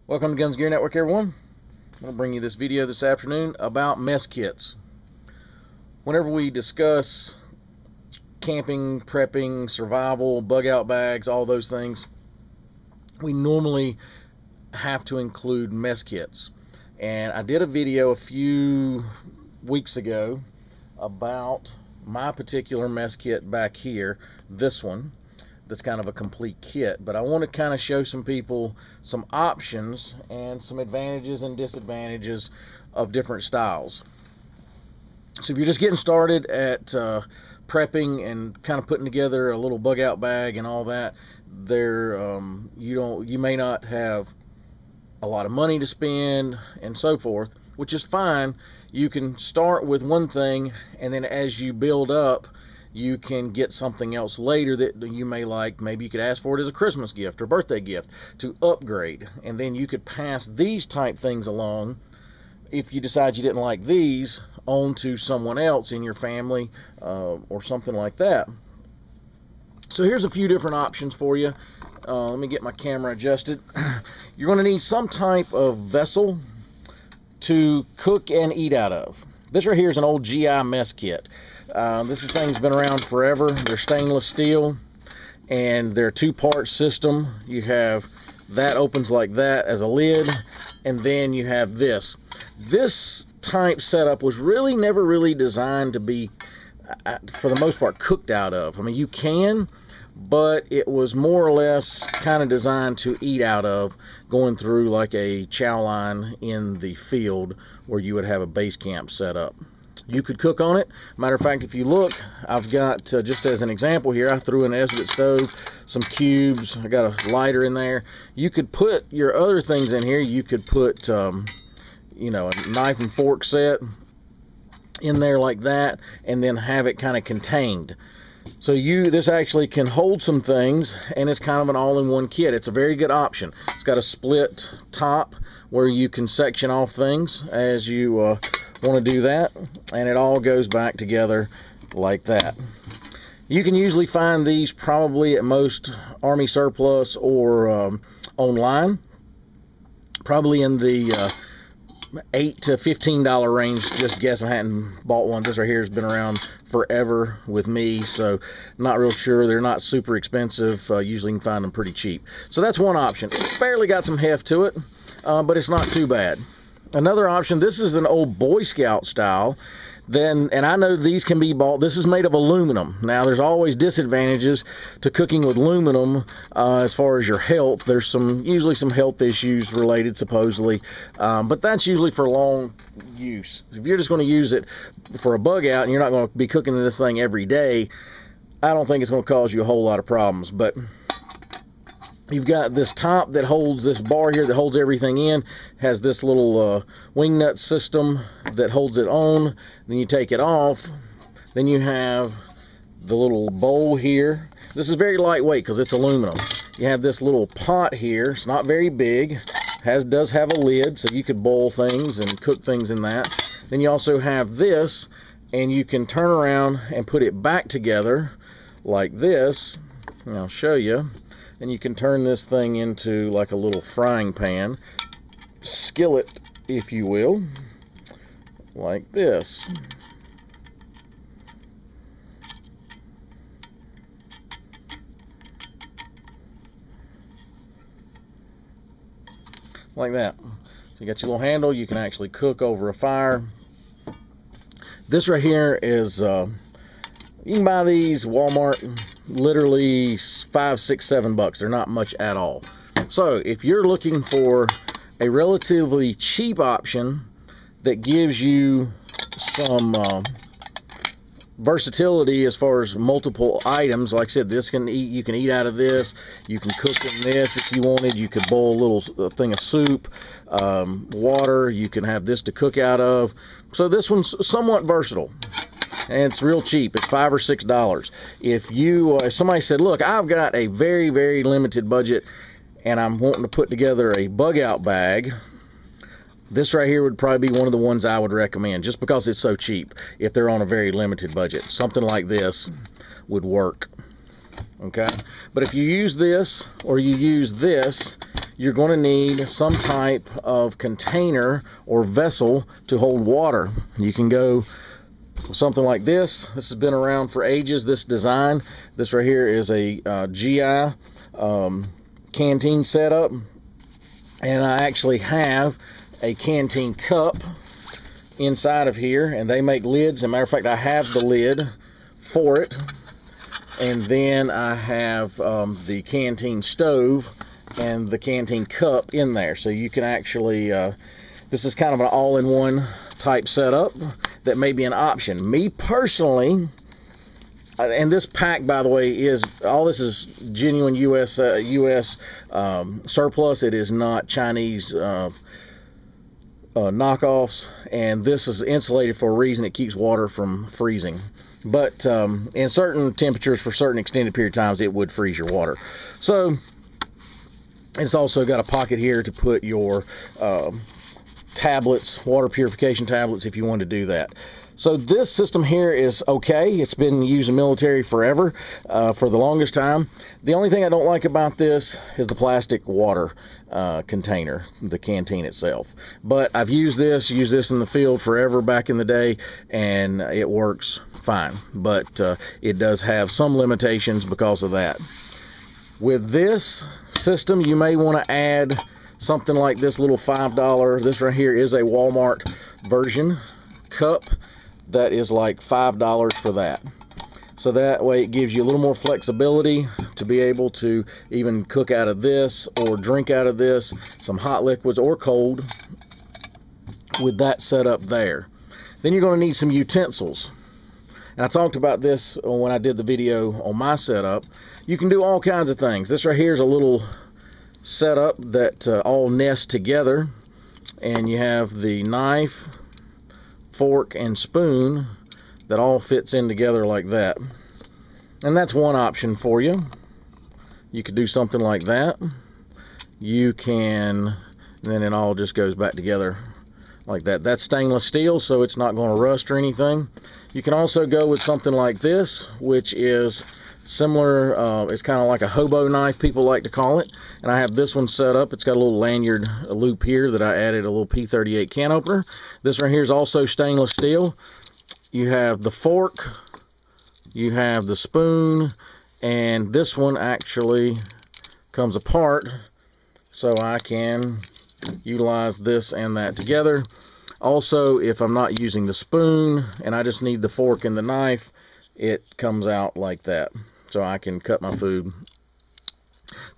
Welcome to Guns Gear Network, everyone. I'm going to bring you this video this afternoon about mess kits. Whenever we discuss camping, prepping, survival, bug out bags, all those things, we normally have to include mess kits. And I did a video a few weeks ago about my particular mess kit back here, this one. That's kind of a complete kit, but I want to kind of show some people some options and some advantages and disadvantages of different styles. So if you're just getting started at prepping and kind of putting together a little bug out bag and all that, you may not have a lot of money to spend and so forth, which is fine. You can start with one thing, and then as you build up, you can get something else later that you may like. Maybe you could ask for it as a Christmas gift or birthday gift to upgrade, and then you could pass these type things along, if you decide you didn't like these, on to someone else in your family or something like that. So here's a few different options for you. Let me get my camera adjusted. You're going to need some type of vessel to cook and eat out of. This right here is an old GI mess kit. This thing's been around forever. They're stainless steel, and they're a two-part system. You have that opens like that as a lid, and then you have this. This type setup was never really designed to be, for the most part, cooked out of. I mean, you can, but it was more or less kind of designed to eat out of, going through like a chow line in the field where you would have a base camp set up. You could cook on it. Matter of fact, if you look, I've got, just as an example here, I threw an Esbit stove, some cubes, I got a lighter in there. You could put your other things in here. You could put, you know, a knife and fork set in there like that, and then have it kind of contained. So this actually can hold some things, and it's kind of an all-in-one kit. It's a very good option. It's got a split top where you can section off things as you want to do that, and it all goes back together like that. You can usually find these probably at most Army Surplus or online, probably in the $8 to $15 range. Just guessing, I hadn't bought one. This right here has been around forever with me, so not real sure. They're not super expensive. Usually you can find them pretty cheap. So that's one option. It's fairly got some heft to it, but it's not too bad. Another option, this is an old Boy Scout style. And I know these can be bought. This is made of aluminum. Now, there's always disadvantages to cooking with aluminum as far as your health. There's usually some health issues related, supposedly, but that's usually for long use. If you're just going to use it for a bug out and you're not going to be cooking this thing every day, I don't think it's going to cause you a whole lot of problems. But you've got this top that holds this bar here that holds everything in, has this little wing nut system that holds it on. Then you take it off. Then you have the little bowl here. This is very lightweight because it's aluminum. You have this little pot here. It's not very big. Does have a lid, so you could boil things and cook things in that. Then you also have this, and you can turn around and put it back together like this. And I'll show you. And you can turn this thing into like a little frying pan, skillet, if you will, like this. Like that. So you got your little handle. You can actually cook over a fire. This right here is, you can buy these Walmart, literally $5, $6, $7. They're not much at all. So if you're looking for a relatively cheap option that gives you some versatility as far as multiple items, like I said, you can eat out of this. You can cook in this if you wanted. You could boil a little thing of soup, water. You can have this to cook out of. So this one's somewhat versatile. And it's real cheap. It's $5 or $6. If somebody said, look, I've got a very, very limited budget and I'm wanting to put together a bug out bag, this right here would probably be one of the ones I would recommend, just because it's so cheap. If they're on a very limited budget, something like this would work. Okay, but if you use this or you use this, you're going to need some type of container or vessel to hold water. You can go something like this. This has been around for ages, this design. This right here is a GI canteen setup, and I actually have a canteen cup inside of here, and they make lids. As a matter of fact, I have the lid for it, and then I have the canteen stove and the canteen cup in there, so you can actually this is kind of an all-in-one type setup that may be an option. Me personally, and this pack, by the way, is all this is genuine US surplus. It is not Chinese knockoffs, and this is insulated for a reason. It keeps water from freezing, but in certain temperatures for certain extended period of times it would freeze your water. So it's also got a pocket here to put your tablets, water purification tablets, if you want to do that. So this system here is okay. It's been used in the military forever, for the longest time. The only thing I don't like about this is the plastic water container, the canteen itself. But I've used this in the field forever back in the day, and it works fine. But it does have some limitations because of that. With this system, you may want to add something like this little $5. This right here is a Walmart version cup. That is like $5 for that. So that way it gives you a little more flexibility to be able to even cook out of this or drink out of this, some hot liquids or cold, with that setup there. Then you're going to need some utensils. And I talked about this when I did the video on my setup. You can do all kinds of things. This right here is a little setup that all nest together, and you have the knife, fork, and spoon that all fits in together like that. And that's one option for you. You could do something like that. You can, and then it all just goes back together like that. That's stainless steel, so it's not going to rust or anything. You can also go with something like this, which is similar. It's kind of like a hobo knife, people like to call it. And I have this one set up. It's got a little lanyard loop here that I added a little P38 can opener. This right here is also stainless steel. You have the fork, you have the spoon, and this one actually comes apart, so I can utilize this and that together. Also, if I'm not using the spoon and I just need the fork and the knife, it comes out like that, so I can cut my food.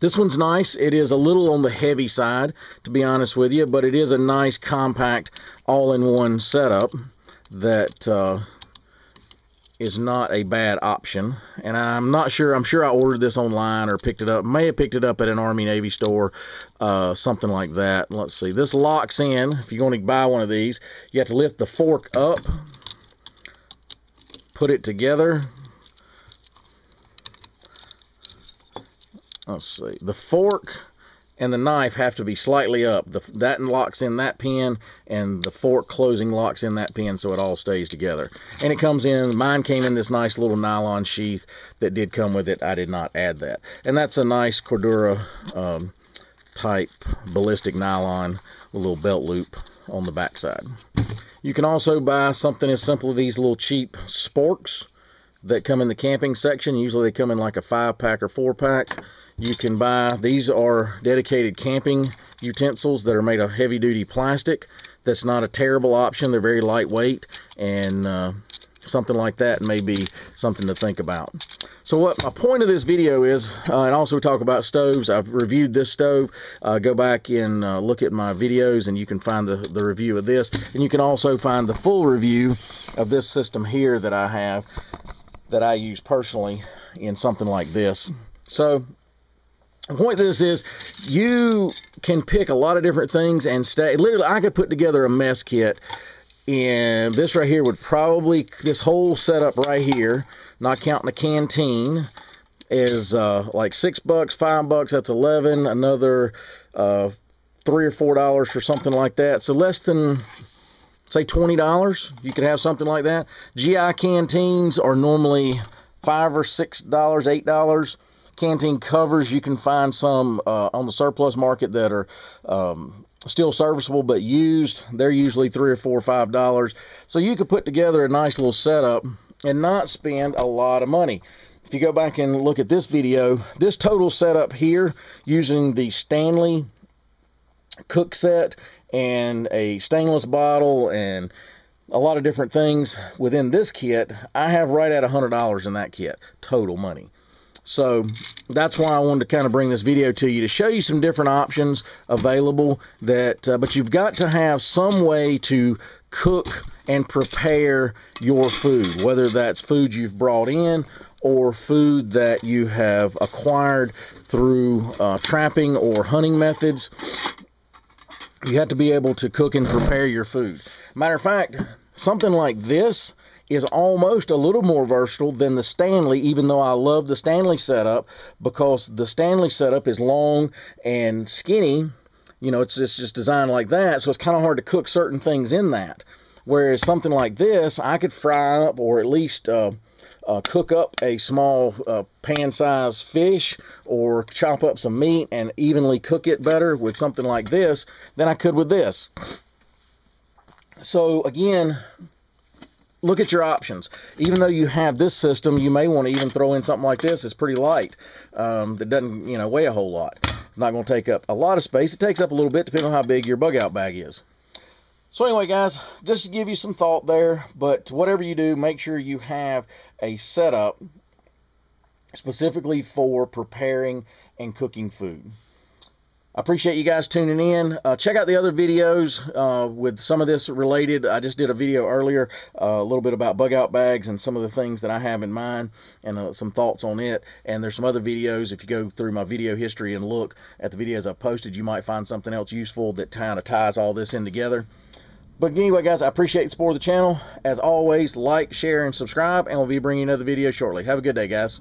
This one's nice. It is a little on the heavy side, to be honest with you, but it is a nice, compact, all-in-one setup that is not a bad option. And I'm not sure, I'm sure I ordered this online or picked it up. May have picked it up at an Army Navy store, something like that. Let's see. This locks in. If you're going to buy one of these, you have to lift the fork up, put it together. Let's see. The fork and the knife have to be slightly up. That locks in that pin, and the fork closing locks in that pin, so it all stays together. And it comes in, mine came in this nice little nylon sheath that did come with it. I did not add that. And that's a nice Cordura type ballistic nylon with a little belt loop on the backside. You can also buy something as simple as these little cheap sporks that come in the camping section. Usually they come in like a 5-pack or 4-pack. You can buy, these are dedicated camping utensils that are made of heavy-duty plastic. That's not a terrible option. They're very lightweight, and something like that may be something to think about. So what my point of this video is, and also talk about stoves. I've reviewed this stove. Go back and look at my videos, and you can find the review of this. And you can also find the full review of this system here that I have, that I use personally in something like this. So the point of this is, you can pick a lot of different things and stay. Literally, I could put together a mess kit, and this right here would probably, this whole setup right here, not counting the canteen, is like $6, $5. That's 11. Another $3 or $4 for something like that. So less than, say, $20. You could have something like that. GI canteens are normally $5 or $6, $8. canteen covers, you can find some on the surplus market that are still serviceable but used. They're usually $3 or $4 or $5. So you could put together a nice little setup and not spend a lot of money. If you go back and look at this video, this total setup here using the Stanley cook set and a stainless bottle and a lot of different things within this kit, I have right at $100 in that kit, total money. So that's why I wanted to kind of bring this video to you, to show you some different options available, that but you've got to have some way to cook and prepare your food, whether that's food you've brought in or food that you have acquired through trapping or hunting methods. You have to be able to cook and prepare your food. Matter of fact, something like this is almost a little more versatile than the Stanley, even though I love the Stanley setup, because the Stanley setup is long and skinny. You know, it's just designed like that, so it's kind of hard to cook certain things in that. Whereas something like this, I could fry up or at least cook up a small pan-sized fish or chop up some meat and evenly cook it better with something like this than I could with this. So again, look at your options. Even though you have this system, you may want to even throw in something like this. It's pretty light. That doesn't, weigh a whole lot. It's not going to take up a lot of space. It takes up a little bit depending on how big your bug out bag is. So anyway, guys, just to give you some thought there, but whatever you do, make sure you have a setup specifically for preparing and cooking food. I appreciate you guys tuning in. Check out the other videos with some of this related. I just did a video earlier, a little bit about bug out bags and some of the things that I have in mind and some thoughts on it. And there's some other videos. If you go through my video history and look at the videos I've posted, you might find something else useful that kind of ties all this in together. But anyway, guys, I appreciate the support of the channel. As always, like, share, and subscribe, and we'll be bringing another video shortly. Have a good day, guys.